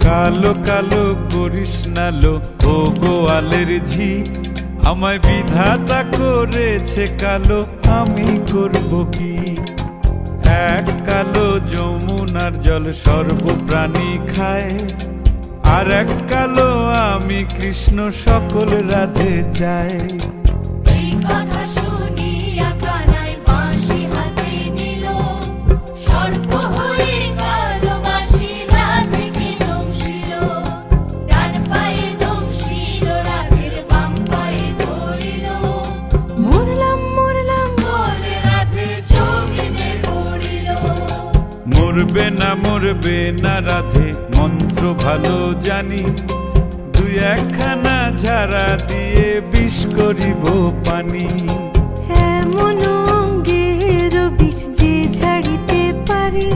কালো কালো করিস নালো ও গোয়ালের ঝি, আমায় বিধাতা করেছে কালো, আমি করব কি? এক কালো যমুনার জল সর্বপ্রাণী খায়, আর এক কালো আমি কৃষ্ণ সকল রাধে চাই। এই কথা শুনিয়া কানাই বাঁশি হাতে নিল, সর্প হয়ে কালো বাঁশি রাধেকে দংশিল। ডান পায়ে দংশিল, রাধের বাম পায়ে ধরিল। মরলাম মরলাম বলে রাধে জমিনে পড়িল। মরবে না রাধে মন্ত্র ভালো জানি, দুই একখানা ঝাড়া দিয়ে বিষ করিব পানি। এমন অঙ্গের বিষ যে ঝাড়িতে পারে,